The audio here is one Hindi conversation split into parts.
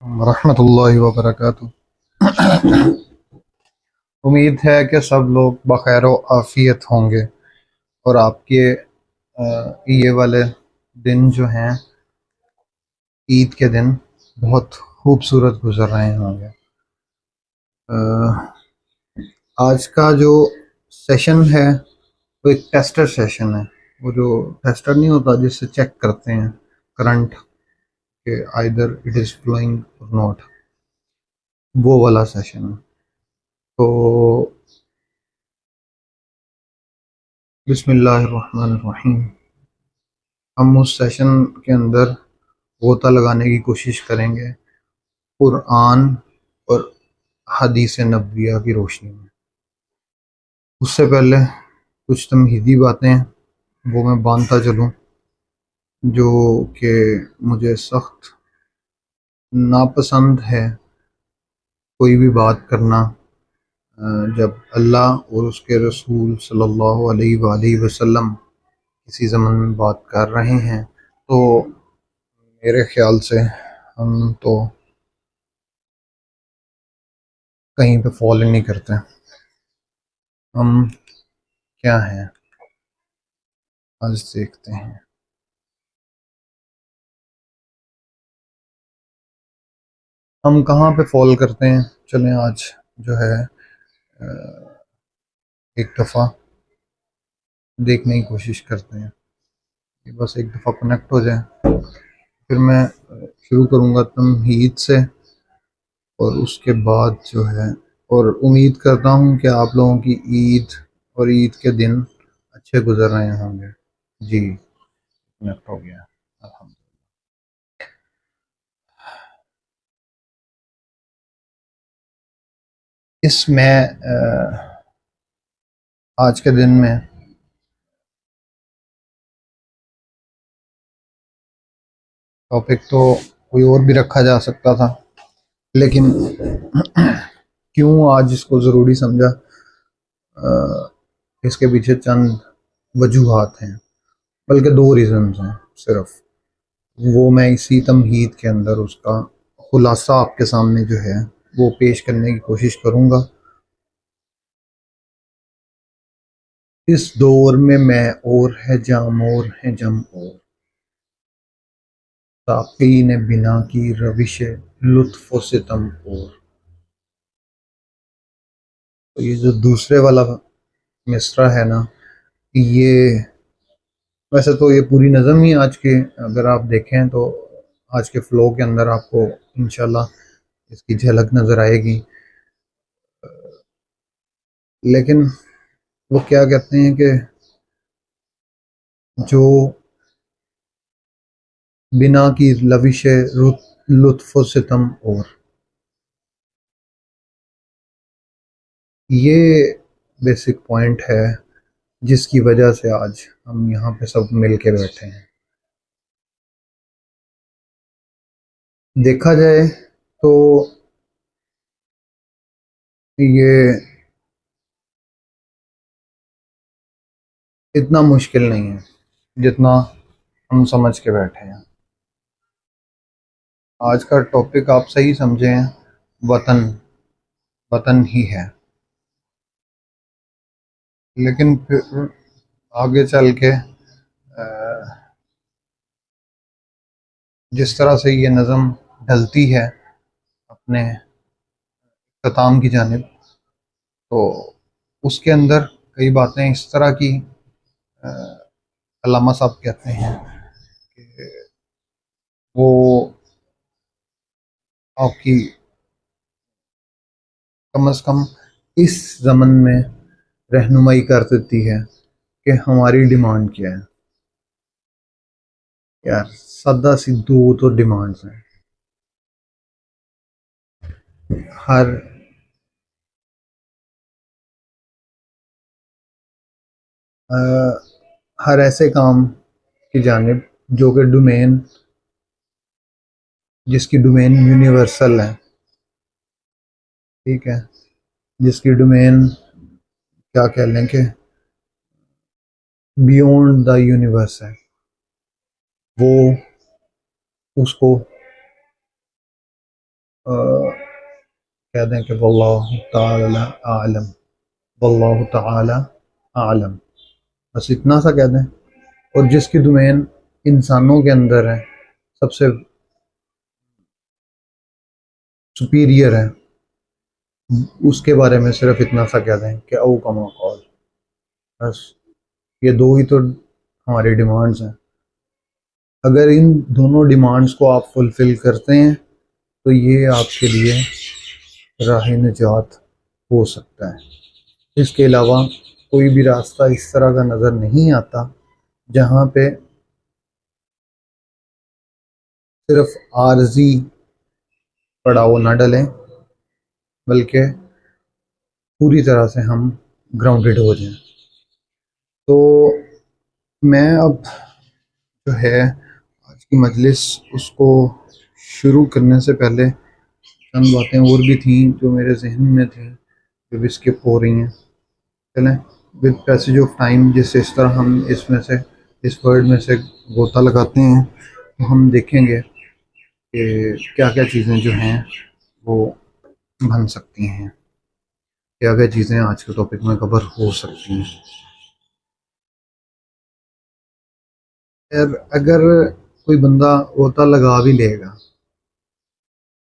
रहमतुल्लाहि व बरकातुहू। उम्मीद है कि सब लोग बखैर व आफियत होंगे और आपके ये वाले दिन जो हैं ईद के दिन बहुत खूबसूरत गुजर रहे होंगे। अ, आज का जो सेशन है वो एक टेस्टर सेशन है। वो जो टेस्टर नहीं होता जिससे चेक करते हैं करंट के आइदर इट इज़ फ्लोइंग और नॉट, वो वाला सेशन है। तो बिस्मिल्लाहिर्रहमानिर्रहीम। हम उस सेशन के अंदर गोता लगाने की कोशिश करेंगे कुरान और हदीस नबविया की रोशनी में। उससे पहले कुछ तमहीदी बातें वो मैं बांधता चलूँ जो कि मुझे सख्त नापसंद है कोई भी बात करना जब अल्लाह और उसके रसूल सल्लल्लाहु अलैहि वसल्लम किसी ज़माने में बात कर रहे हैं। तो मेरे ख्याल से हम तो कहीं पे फॉलो नहीं करते। हम क्या हैं आज देखते हैं। हम कहाँ पे फॉल करते हैं। चलें आज जो है एक दफ़ा देखने की कोशिश करते हैं कि बस एक दफ़ा कनेक्ट हो जाए। फिर मैं शुरू करूँगा तमहीद से और उसके बाद जो है और उम्मीद करता हूँ कि आप लोगों की ईद और ईद के दिन अच्छे गुजर रहे होंगे। जी, कनेक्ट हो गया अल्हम्दुलिल्लाह। इसमें आज के दिन में टॉपिक तो कोई और भी रखा जा सकता था, लेकिन क्यों आज इसको ज़रूरी समझा, इसके पीछे चंद वजूहात हैं, बल्कि दो रीज़न्स हैं सिर्फ। वो मैं इसी तमहीद के अंदर उसका खुलासा आपके सामने जो है वो पेश करने की कोशिश करूँगा। इस दौर में मैं और है जाम और है जम और साक़ी ने बिना की रविश लुत्फ़ व सितम और। तो ये जो दूसरे वाला मिसरा है ना, ये वैसे तो ये पूरी नज़म ही आज के अगर आप देखें तो आज के फ़्लो के अंदर आपको इंशाल्लाह इसकी झलक नज़र आएगी। लेकिन वो क्या कहते हैं कि जो बिना की लविश लुत्फ़ सितम और, ये बेसिक पॉइंट है जिसकी वजह से आज हम यहाँ पे सब मिल के बैठे हैं। देखा जाए तो ये इतना मुश्किल नहीं है जितना हम समझ के बैठे हैं। आज का टॉपिक आप सही समझे हैं, वतन, वतन ही है। लेकिन फिर आगे चल के जिस तरह से ये नज़म ढलती है अपने ख़त्म की जानिब, तो उसके अंदर कई बातें इस तरह की अल्लामा साहब कहते हैं कि वो आपकी कम अज़ कम इस ज़मन में रहनुमाई कर देती है कि हमारी डिमांड क्या है। यार सादा सी दो तो डिमांड्स हैं हर अ, हर ऐसे काम की जानिब जो कि डोमेन जिसकी डोमेन यूनिवर्सल है, ठीक है, जिसकी डोमेन क्या कह लें कि बियॉन्ड द यूनिवर्स है, वो उसको कह दें कि वल्लाहु ताला आलम, वल्लाहु ताला आलम, बस इतना सा कह दें। और जिसकी डोमेन इंसानों के अंदर है, सबसे सुपीरियर है, उसके बारे में सिर्फ इतना सा कह दें कि औ कमा कौल। बस ये दो ही तो हमारी डिमांड्स हैं। अगर इन दोनों डिमांड्स को आप फुलफ़िल करते हैं तो ये आपके लिए राह निजात हो सकता है। इसके अलावा कोई भी रास्ता इस तरह का नज़र नहीं आता जहाँ पे सिर्फ आर्जी पड़ाव ना डलें, बल्कि पूरी तरह से हम ग्राउंडेड हो जाएं। तो मैं अब जो है आज की मजलिस उसको शुरू करने से पहले चंद बातें और भी थी जो मेरे जहन में थे, जो भी स्किप हो रही हैं। चलें, विद पैसेज ऑफ टाइम जिस तरह हम इसमें से इस वर्ड में से गोता लगाते हैं तो हम देखेंगे कि क्या क्या चीज़ें जो हैं वो बन सकती हैं, क्या क्या चीज़ें आज के टॉपिक में कवर हो सकती हैं। यार अगर कोई बंदा गोता लगा भी लेगा,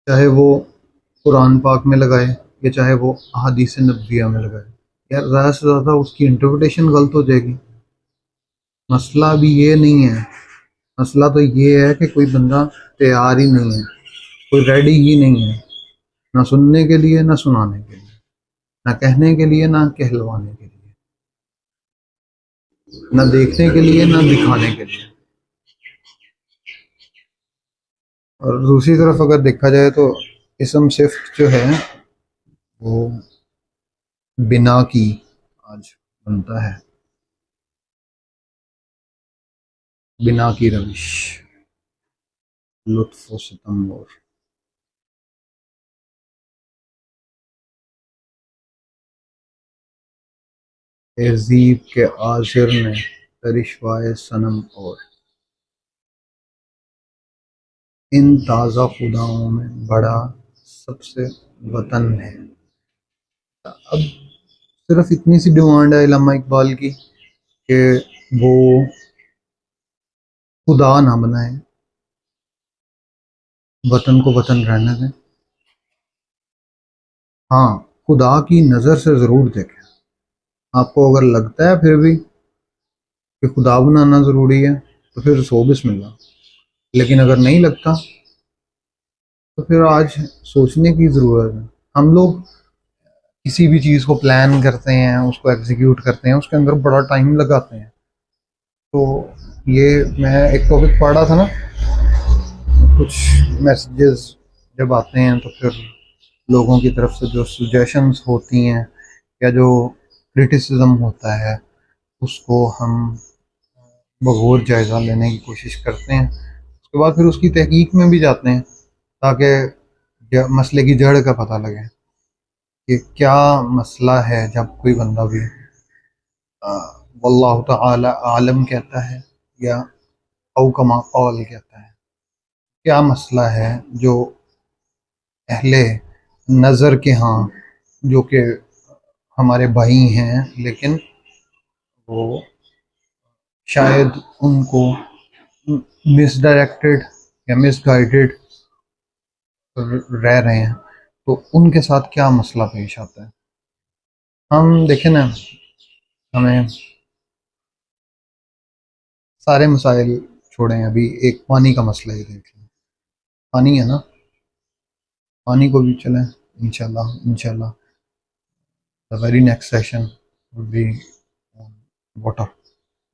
चाहे वो कुरान पाक में लगाए या चाहे वो अहादीस नबविया में लगाए, यार ज़्यादा से ज़्यादा उसकी इंटरप्रिटेशन गलत हो जाएगी। मसला भी ये नहीं है, मसला तो ये है कि कोई बंदा तैयार ही नहीं है, कोई रेडी ही नहीं है, ना सुनने के लिए ना सुनाने के लिए, ना कहने के लिए ना कहलवाने के लिए, ना देखने के लिए ना दिखाने के लिए। और दूसरी तरफ अगर देखा जाए तो इसम सिफ्त जो है वो बिना की आज बनता है, बिना की रविश, लुत्फ व सितम और तहजीब के आजिर ने करिश्वाए सनम और इन ताज़ा खुदाओं में बड़ा सबसे वतन है। अब सिर्फ इतनी सी डिमांड है इल्लामा इकबाल की कि वो खुदा ना बनाए, वतन को वतन रहने दें। हाँ, खुदा की नज़र से ज़रूर देखें। आपको अगर लगता है फिर भी कि खुदा बनाना ज़रूरी है तो फिर सो बिस्मिल्लाह, लेकिन अगर नहीं लगता तो फिर आज सोचने की ज़रूरत है। हम लोग किसी भी चीज़ को प्लान करते हैं, उसको एग्जीक्यूट करते हैं, उसके अंदर बड़ा टाइम लगाते हैं। तो ये मैं एक टॉपिक पढ़ रहा था ना, कुछ मैसेजेस जब आते हैं तो फिर लोगों की तरफ से जो सजेशंस होती हैं या जो क्रिटिसिज्म होता है उसको हम बगौर जायज़ा लेने की कोशिश करते हैं। उसके बाद फिर उसकी तहकीक में भी जाते हैं ताकि मसले की जड़ का पता लगे कि क्या मसला है। जब कोई बंदा भी वल्लाहु तआला आलम कहता है या औ कमा कौल कहता है, क्या मसला है जो अहले नज़र के यहाँ, जो कि हमारे भाई हैं लेकिन वो शायद उनको मिसडायरेक्टेड या मिसगाइडेड रह रहे हैं, तो उनके साथ क्या मसला पेश आता है। हम देखें ना, हमें सारे मसाइल छोड़ें, अभी एक पानी का मसला ही देख लें। पानी है ना, पानी को भी चलें इंशाल्लाह इंशाल्लाह the very next session will be on water,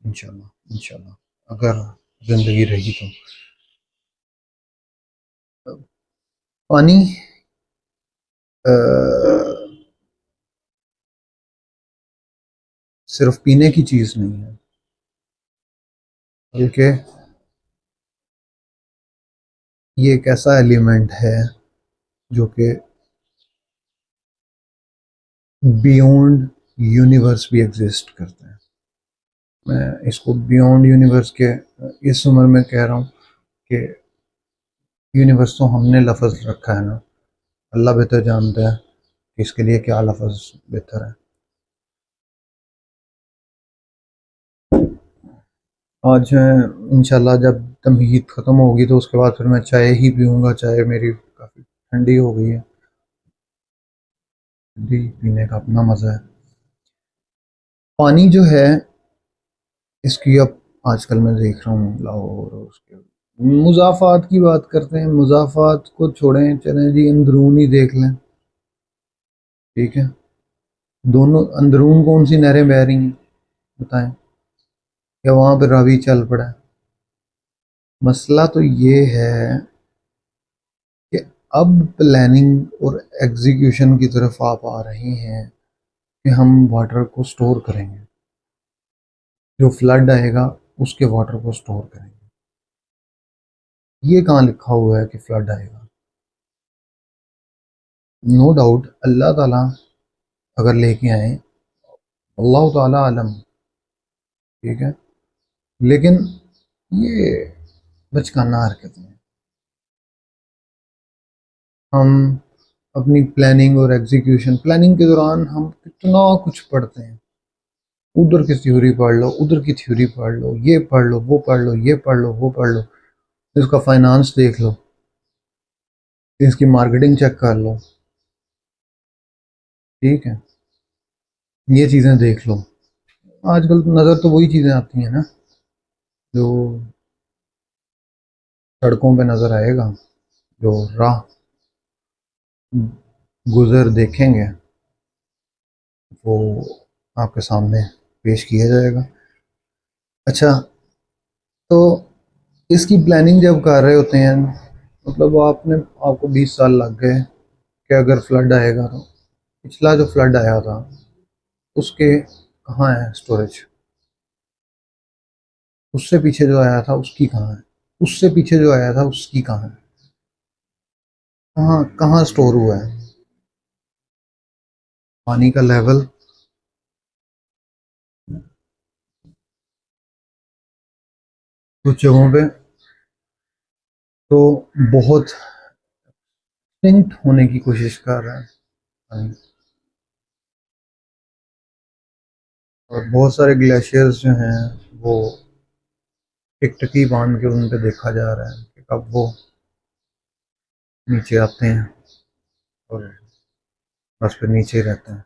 इंशाल्लाह इंशाल्लाह अगर ज़िंदगी रही तो। पानी अ, सिर्फ पीने की चीज़ नहीं है, बल्कि ये एक ऐसा एलिमेंट है जो कि बियॉन्ड यूनिवर्स भी एग्जिस्ट करता है। मैं इसको बियॉन्ड यूनिवर्स के इस उम्र में कह रहा हूँ कि यूनिवर्स तो हमने लफ्ज़ रखा है ना, अल्लाह बेहतर जानता है कि इसके लिए क्या लफ्ज़ बेहतर है। आज जो है इंशाल्लाह जब तमहीद ख़त्म होगी तो उसके बाद फिर मैं चाय ही पीऊँगा। चाय मेरी काफ़ी ठंडी हो गई है। ठंडी पीने का अपना मज़ा है। पानी जो है इसकी अब आजकल मैं देख रहा हूँ लाहौर और उसके मुज़ाफ़ात की बात करते हैं। मुज़ाफ़ात को छोड़ें, चलें जी अंदरून ही देख लें। ठीक है, दोनों अंदरून कौन सी नहरें बह रही हैं बताएं, या वहाँ पे रावी चल पड़ा है। मसला तो ये है कि अब प्लानिंग और एग्जीक्यूशन की तरफ आप आ रहे हैं कि हम वाटर को स्टोर करेंगे, जो फ्लड आएगा उसके वाटर को स्टोर करेंगे। ये कहाँ लिखा हुआ है कि फ्लड आएगा? नो डाउट अल्लाह ताला अगर लेके आए, अल्लाह ताला आलम, ठीक है, लेकिन ये बचकाना हरकतें हैं। हम अपनी प्लानिंग और एग्जीक्यूशन, प्लानिंग के दौरान हम कितना कुछ पढ़ते हैं। उधर की थ्योरी पढ़ लो, उधर की थ्योरी पढ़ लो, ये पढ़ लो, वो पढ़ लो, ये पढ़ लो, वो पढ़ लो, इसका फाइनेंस देख लो, इसकी मार्केटिंग चेक कर लो। ठीक है, ये चीज़ें देख लो। आजकल नज़र तो वही चीज़ें आती हैं ना जो सड़कों पे नज़र आएगा, जो राह गुज़र देखेंगे वो आपके सामने पेश किया जाएगा। अच्छा, तो इसकी प्लानिंग जब कर रहे होते हैं, मतलब आपको 20 साल लग गए कि अगर फ्लड आएगा तो पिछला जो फ्लड आया था उसके कहाँ है स्टोरेज, उससे पीछे जो आया था उसकी कहाँ है, उससे पीछे जो आया था उसकी कहाँ है, कहाँ कहाँ स्टोर हुआ है पानी का लेवल। कुछ जगहों पे तो बहुत सिंक होने की कोशिश कर रहा है पानी, और बहुत सारे ग्लेशियर्स जो हैं वो टिकटकी बांध के उन पे देखा जा रहा है कि कब वो नीचे आते हैं और बस फिर नीचे ही रहते हैं।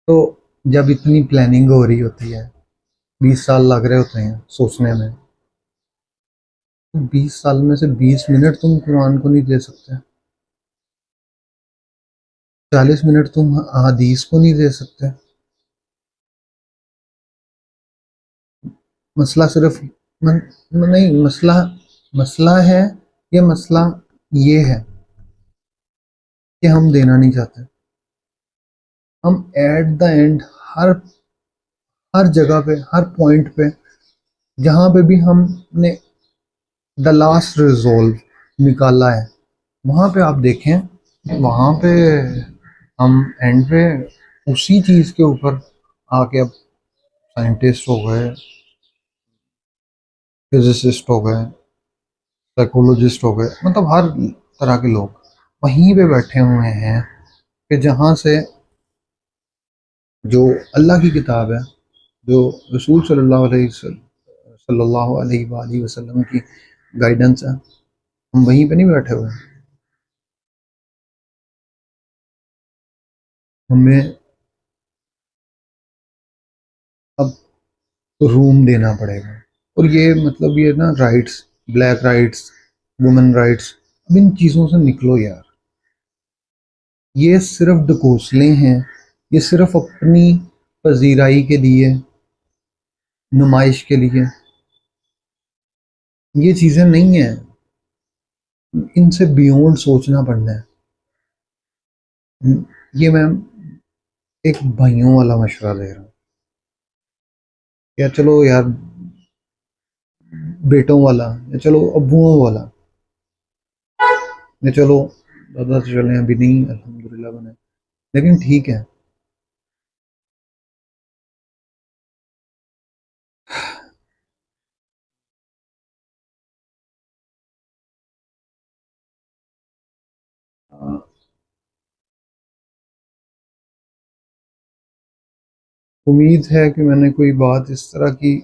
तो जब इतनी प्लानिंग हो रही होती है, 20 साल लग रहे होते हैं सोचने में, तो 20 साल में से 20 मिनट तुम कुरान को नहीं दे सकते, 40 मिनट तुम हदीस को नहीं दे सकते। मसला सिर्फ नहीं, मसला मसला है, ये मसला ये है कि हम देना नहीं चाहते। हम एट द एंड हर हर जगह पे, हर पॉइंट पे, जहां पे भी हमने द लास्ट रिजोल्व निकाला है, वहां पे आप देखें, वहां पे हम एंड पे उसी चीज के ऊपर आके अब साइंटिस्ट हो गए, फिजिसिस्ट हो गए, साइकोलॉजिस्ट हो गए, मतलब हर तरह के लोग वहीं पे बैठे हुए हैं कि जहाँ से जो अल्लाह की किताब है, जो रसूल सल्लल्लाहु अलैहि वसल्लम की गाइडेंस है, हम वहीं पे नहीं बैठे हुए। हमें अब रूम देना पड़ेगा। और ये मतलब ये ना rights, black rights, women rights, अब इन चीज़ों से निकलो यार। ये सिर्फ ढकोसले हैं, ये सिर्फ अपनी पजीराई के लिए, नुमाइश के लिए, ये चीज़ें नहीं है। इनसे बियॉन्ड सोचना पड़ना है। ये मैं एक भाइयों वाला मशवरा दे रहा हूँ, या चलो यार बेटों वाला, या चलो अब्बुओं वाला, या चलो दादा से चले अभी नहीं अल्हम्दुलिल्लाह बने, लेकिन ठीक है। उम्मीद है कि मैंने कोई बात इस तरह की,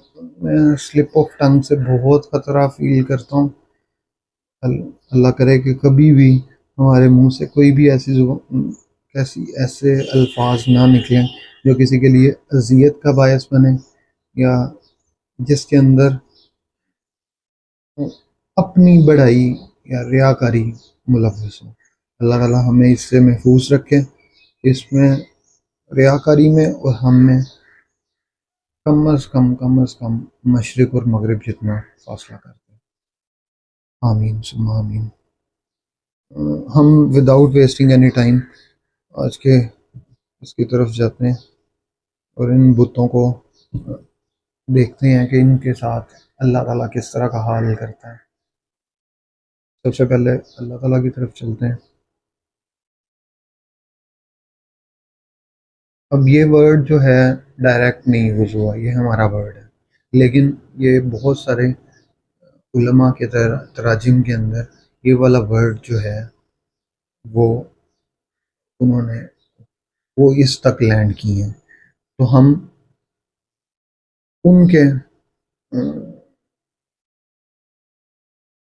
मैं स्लिप ऑफ टंग से बहुत ख़तरा फील करता हूँ। अल्लाह करे कि कभी भी हमारे मुंह से कोई भी कैसी ऐसे अल्फाज ना निकलें जो किसी के लिए अजियत का बायस बने, या जिसके अंदर अपनी बढ़ाई या रियाकारी मुलव्वस हो। अल्लाह ताला हमें इससे महफूज रखे, इसमें रियाकारी में और हम में कम अज़ कम मशरिक़ और मगरिब जितना फासला करते हैं। आमीन सुम्मा आमीन। हम विदाउट वेस्टिंग एनी टाइम आज के इसकी तरफ जाते हैं और इन बुतों को देखते हैं कि इनके साथ अल्लाह ताला किस तरह का हाल करता है। सबसे पहले अल्लाह ताला की तरफ चलते हैं। अब ये वर्ड जो है डायरेक्ट नहीं यूज़ हुआ, ये हमारा वर्ड है, लेकिन ये बहुत सारे उलमा के तराजिम के अंदर ये वाला वर्ड जो है वो उन्होंने वो इस तक लैंड की हैं। तो हम उनके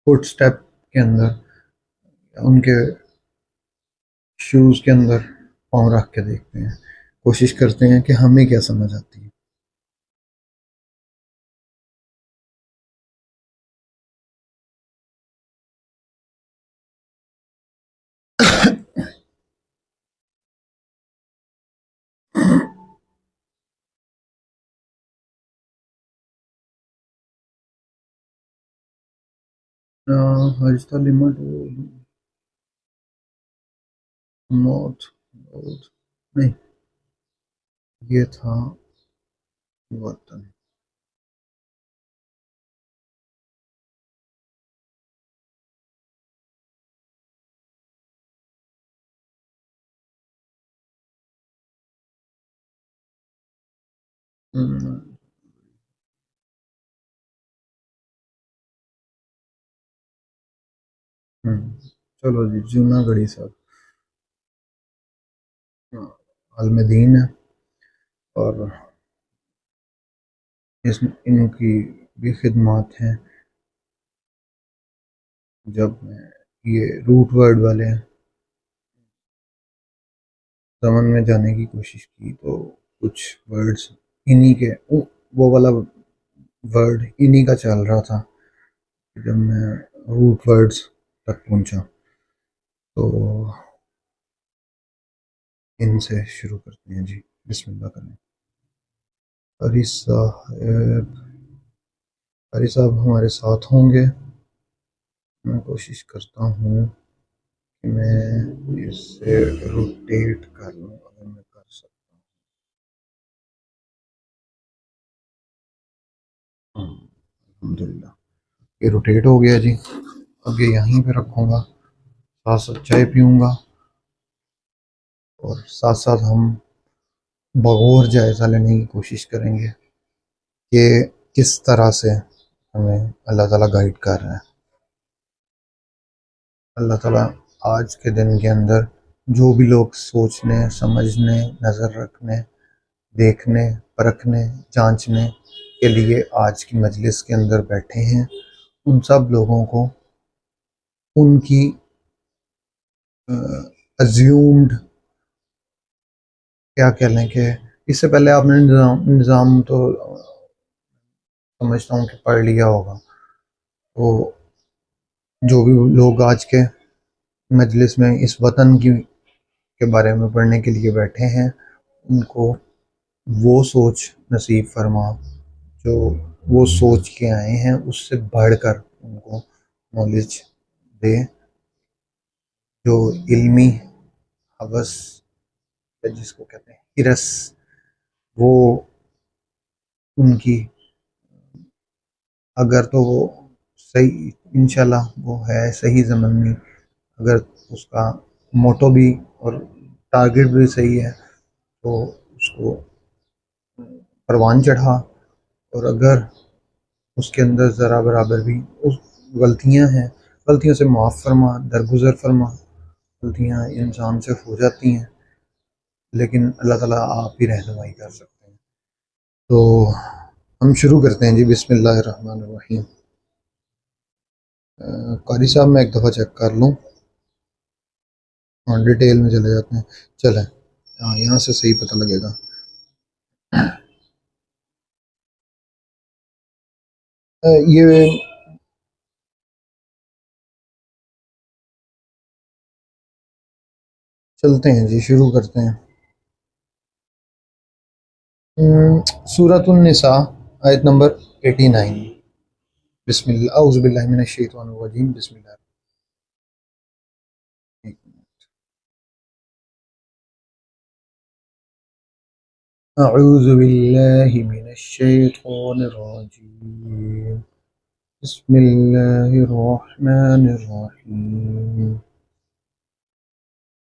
फुट स्टेप के अंदर, उनके शूज़ के अंदर पाँव रख के देखते हैं, कोशिश करते हैं कि हमें क्या समझ आती है। हजता लिमिट नॉट नहीं, ये था वतन। चलो जी, जूनागढ़ी साहब अलमदीन है, और इस इनकी भी खिदमात हैं। जब मैं ये रूट वर्ड वाले ज़मन में जाने की कोशिश की तो कुछ वर्ड्स इन्हीं के वो वाला वर्ड इन्हीं का चल रहा था। जब मैं रूट वर्ड्स तक पहुंचा तो इनसे शुरू करते हैं जी, बिस्मिल्लाह करें। हरी साहब, हरी साहब हमारे साथ होंगे। मैं कोशिश करता हूँ कि मैं इसे रोटेट कर लूँ, अगर मैं कर सकता हूँ। अल्हम्दुलिल्लाह, ये रोटेट हो गया जी। अब ये यहीं पे रखूँगा, साथ साथ चाय पीऊँगा और साथ साथ हम बगौर जायज़ा लेने की कोशिश करेंगे कि किस तरह से हमें अल्लाह ताला गाइड कर रहा है। अल्लाह ताला आज के दिन के अंदर जो भी लोग सोचने, समझने, नज़र रखने, देखने, परखने, जांचने के लिए आज की मजलिस के अंदर बैठे हैं, उन सब लोगों को उनकी अज्यूम्ड, क्या कह लें कि इससे पहले आपने निज़ाम तो समझता हूँ कि पढ़ लिया होगा। तो जो भी लोग आज के मजलिस में इस वतन की के बारे में पढ़ने के लिए बैठे हैं, उनको वो सोच नसीब फरमा जो वो सोच के आए हैं, उससे बढ़कर उनको नॉलेज दे, जो इल्मी हवस या जिसको कहते हैं हिरस, वो उनकी, अगर तो वो सही, इंशाल्लाह वो है सही ज़मन में, अगर उसका मोटो भी और टारगेट भी सही है तो उसको परवान चढ़ा, और अगर उसके अंदर ज़रा बराबर भी उस गलतियां हैं, गलतियों से माफ़ फरमा, दरगुजर फरमा। गलतियां इंसान से हो जाती हैं, लेकिन अल्लाह ताला आप ही रहनुमाई कर सकते हैं। तो हम शुरू करते हैं जी। बिस्मिल्लाहिर्रहमानिर्रहीम। कारी साहब मैं एक दफ़ा चेक कर लूँ। हाँ, डिटेल में चले जाते हैं। चलें, हाँ यहाँ से सही पता लगेगा। ये चलते हैं जी, शुरू करते हैं। सूरतुन निसा, आयत नंबर 89। बिस्मिल्लाह, औज़ु बिल्लाहि मिनश शैतानिर रजीम। बिस्मिल्लाह। अऊज़ु बिल्लाहि मिनश शैतानिर रजीम। बिस्मिल्लाहिर रहमानिर रहीम।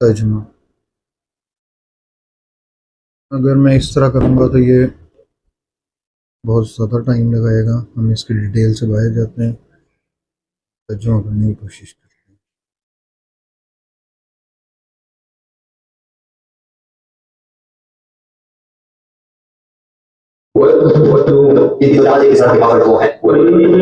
तर्जुमा। अगर मैं इस तरह करूँगा तो ये बहुत ज़्यादा टाइम लगाएगा। हम इसकी डिटेल से बाहर जाते हैं, तर्जुमा करने की कोशिश करते हैं।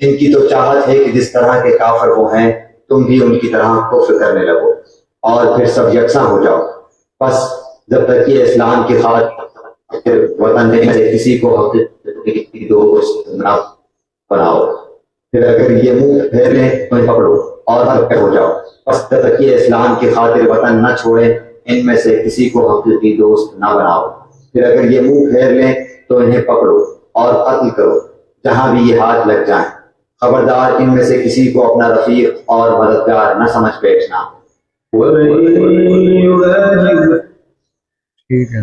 इनकी तो चाहत है कि जिस तरह के काफिर वो हैं तुम भी उनकी तरह कुफ्र करने लगो और फिर सब यकसा हो जाओ। बस जब तक ये इस्लाम की खातिर वतन में से किसी को हकीकी दोस्त न बनाओ, फिर अगर ये मुंह फेर लें तो पकड़ो और हक हो जाओ। बस जब तक ये इस्लाम की खातिर वतन न छोड़े इनमें से किसी को हकीकी दोस्त न बनाओ, फिर अगर ये मुंह फेर लें तो इन्हें पकड़ो और कत्ल करो जहां भी ये हाथ लग जाएं। खबरदार इनमें से किसी को अपना रफीक और मददगार न समझ बैठना। ठीक है।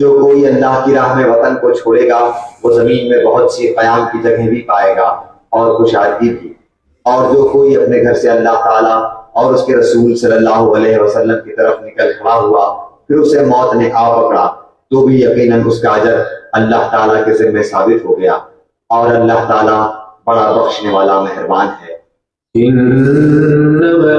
जो कोई अल्लाह की राह में वतन को छोड़ेगा वो जमीन में बहुत सी कयाम की जगह भी पाएगा और खुशहाली भी। और जो कोई अपने घर से अल्लाह ताला और उसके रसूल सल्लल्लाहु अलैहि वसल्लम की तरफ निकल खड़ा हुआ फिर उसे मौत ने आ पकड़ा तो भी यकीनन उसका अजर अल्लाह ताला के ज़िम्मे साबित हो गया और अल्लाह ताला बड़ा बख्शने वाला मेहरबान है। इन्नमा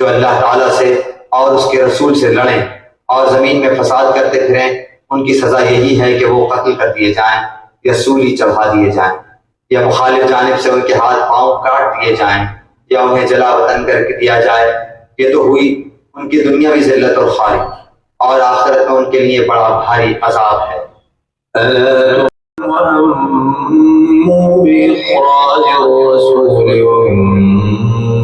जो अल्लाह ताला से और उसके रसूल से लड़ें और जमीन में फसाद करते फिरें उनकी सजा यही है कि वो कत्ल कर दिए जाएं या सूली चढ़ा दिए जाएं या मुखालिफ जानिब से उनके हाथ पांव काट दिए जाएं या उन्हें जला वतन करके दिया जाए। ये तो हुई उनकी दुनियावी जिल्लत और खारी और आखिरत में उनके लिए बड़ा भारी अजाब है।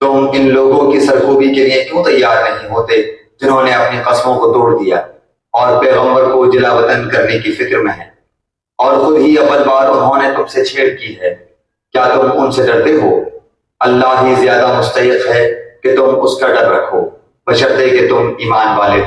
तुम इन लोगों की सरखोबी के लिए क्यों तैयार नहीं होते जिन्होंने अपनी कसमों को तोड़ दिया और पैगंबर को जिला वतन करने की फिक्र में है, और खुद ही अव्वल बार उन्होंने तुमसे छेड़ की है। क्या तुम उनसे डरते हो? अल्लाह ही ज्यादा मुस्तहिक है कि तुम उसका डर रखो, बशर्ते कि तुम ईमान वाले हो।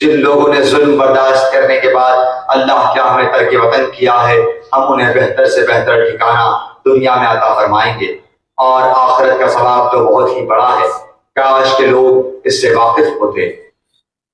जिन लोगों ने जुल्म बर्दाश्त करने के बाद अल्लाह क्या हमें तर्क वतन किया है, हम उन्हें बेहतर से बेहतर ठिकाना दुनिया में अता फरमाएंगे और आखिरत का सवाब तो बहुत ही बड़ा है। काश के लोग इससे वाकिफ होते।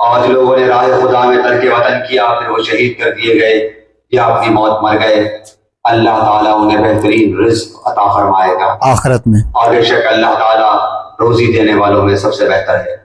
और जो लोगों ने राह खुदा में तर्क वतन किया फिर वो शहीद कर दिए गए या अपनी मौत मर गए, अल्लाह ताला उन्हें बेहतरीन रिज़्क अता फरमाएगा आखिरत में, और बेशक अल्लाह ताला रोजी देने वालों में सबसे बेहतर है।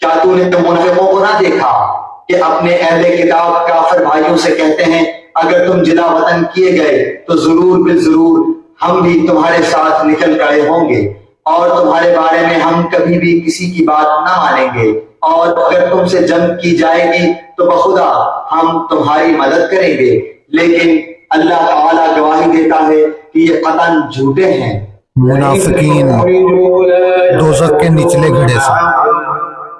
क्या तूने मुनाफिकों को ना देखा कि अपने अहले किताब काफिर भाइयों से कहते हैं, अगर तुम जिला वतन किए गए तो जरूर बिलजरूर हम भी तुम्हारे साथ निकल खड़े होंगे और तुम्हारे बारे में हम कभी भी किसी की बात ना मानेंगे, और अगर तुमसे जंग की जाएगी तो बखुदा हम तुम्हारी मदद करेंगे। लेकिन अल्लाह ताला गवाही देता है कि ये कतन झूठे हैं। मुनाफिकीन दोज़ख के निचले घड़े से।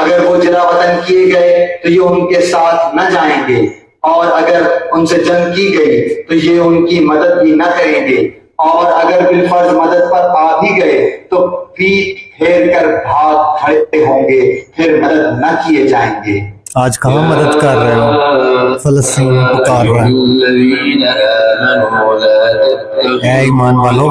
अगर वो जिला वतन किए गए तो ये उनके साथ न जाएंगे, और अगर उनसे जंग की गई तो ये उनकी मदद भी न करेंगे, और अगर बिलफर्ज मदद पर आ भी गए तो पीठ फेर कर भाग खड़े होंगे, फिर मदद न किए जाएंगे। आज कहाँ मदद कर रहे हो? फलस्तीन पुकार रहा है। ऐ ईमान वालों,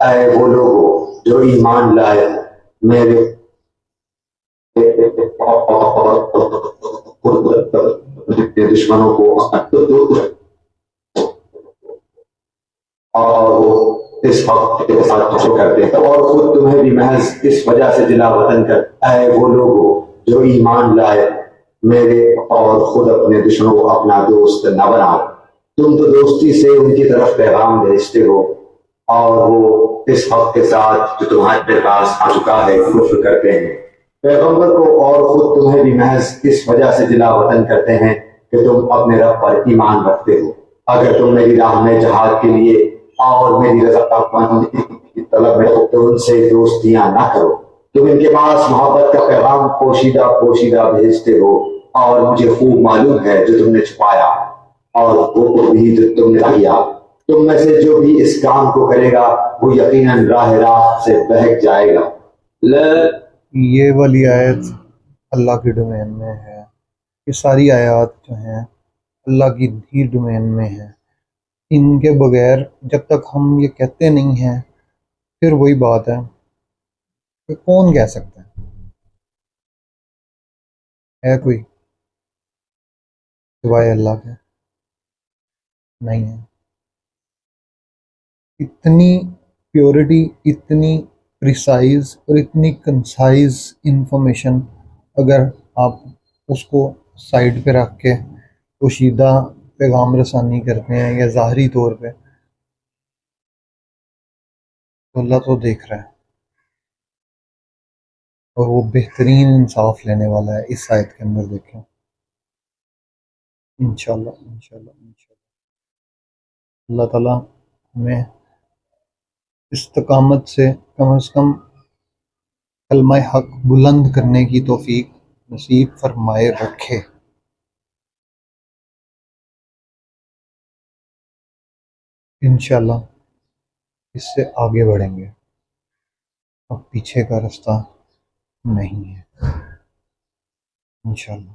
ऐ वो लोगो जो ईमान लाए हो, मेरे दुश्मनों को और वो इस वक्त के साथ जो करते हैं और खुद तुम्हें भी महज इस वजह से जिला वतन कर। ऐ वो लोगो जो ईमान लाए, मेरे और खुद अपने दुश्मनों को अपना दोस्त न बनाओ। तुम तो दोस्ती से उनकी तरफ पैगाम भेजते हो और वो इस हक के साथ जो तुम्हारे पास आ चुका है कुफ्र करते हैं। पैगंबर को और खुद तुम्हें भी महज इस वजह से जिला वतन करते हैं कि तुम अपने रब पर ईमान रखते हो। अगर तुम मेरी राह में जहाद के लिए और मेरी रज़ामंदी की तलब में हो तो उनसे दोस्तियां ना करो। तुम इनके पास मोहब्बत का पैगाम पोशीदा पोशीदा भेजते हो और मुझे खूब मालूम है जो तुमने छुपाया और वो भी जो तुमने किया। तुम में से जो भी इस काम को करेगा वो यकीनन राह से बहक जाएगा। ये वाली आयत अल्लाह की डोमेन में है। ये सारी आयत जो हैं अल्लाह की ही डोमेन में है। इनके बगैर जब तक हम ये कहते नहीं हैं फिर वही बात है कि कौन कह सकता है कोई सिवाय अल्लाह के? नहीं है। इतनी प्योरिटी, इतनी प्रिसाइज और इतनी कंसाइज इंफॉर्मेशन अगर आप उसको साइड पे रख के पोशीदा पैगाम रसानी करते हैं या ज़ाहरी तौर पे, तो अल्लाह तो देख रहा है और वो बेहतरीन इंसाफ लेने वाला है। इस आयत के अंदर देखें, इंशाल्लाह इंशाल्लाह इंशाल्लाह अल्लाह ताला हमें इस्तकामत से कम कलमा हक बुलंद करने की तौफीक नसीब फरमाए रखे। इंशाल्लाह इससे आगे बढ़ेंगे, अब पीछे का रास्ता नहीं है इंशाल्लाह।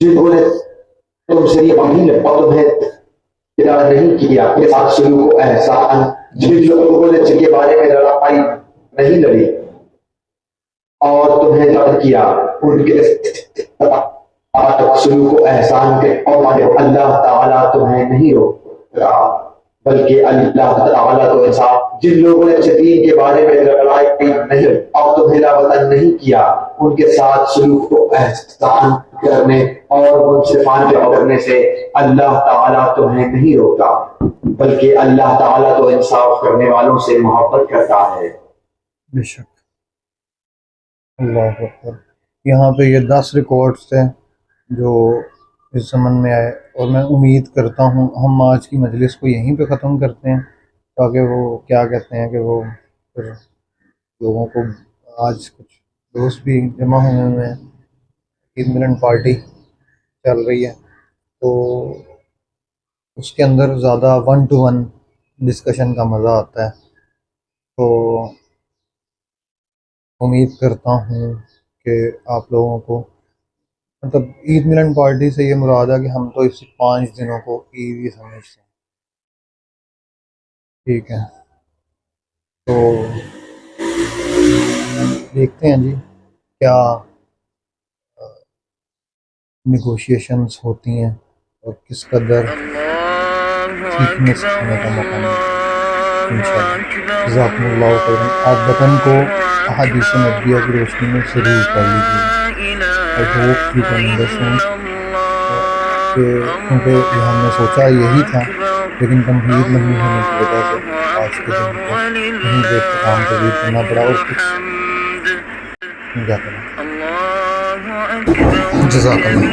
जिन्होंने तुमसे ये अमीन और तुम्हें इरादा नहीं किया के साथ सुलूक को एहसान, जिन लोगों ने जिनके बारे में लड़ाई नहीं लड़ी और तुम्हें लड़ किया उनके साथ सुलूक को एहसान के और अल्लाह ताला तुम्हें नहीं रोका बल्कि अल्लाह ताला तो इंसाफ। जिन लोगों ने दीन के बारे में लड़ाई नहीं और तुम्हें लावतन नहीं किया उनके साथ सुलूक को एहसान करने और उनसे फायदा करने से अल्लाह ताला तुम्हें नहीं रोका बल्कि अल्लाह ताला तो इंसाफ करने वालों से मोहब्बत करता है। बेशक। अल्लाह अकबर। यहाँ पे ये 10 रिकॉर्ड्स थे जो इस ज़मन में आए और मैं उम्मीद करता हूँ हम आज की मजलिस को यहीं पे ख़त्म करते हैं ताकि वो क्या कहते हैं कि वो फिर लोगों को, आज कुछ दोस्त भी जमा हुए हैं, ईद मिलन पार्टी चल रही है तो उसके अंदर ज़्यादा 1 to 1 डिस्कशन का मज़ा आता है। तो उम्मीद करता हूँ कि आप लोगों को, मतलब ईद मिलन पार्टी से ये मुराद है कि हम तो इस 5 दिनों को ईद ही समझते हैं, ठीक है। तो देखते हैं जी क्या निगोशिएशंस होती हैं और किस कदर सीखने सीखने का मौका मिलता है इंशाअल्लाह। जज़ाकुमुल्लाहु खैरन। आप वतन को अहादीस नबविया की रोशनी में ज़रूर पढ़ लीजिए। I hope you can understand क्योंकि हमने सोचा यही था लेकिन तमहीद नहीं होने की वजह से आज के दिन को यहीं पे काम तवील करना पड़ा और कुछ क्या करें। जज़ाकल्लाह।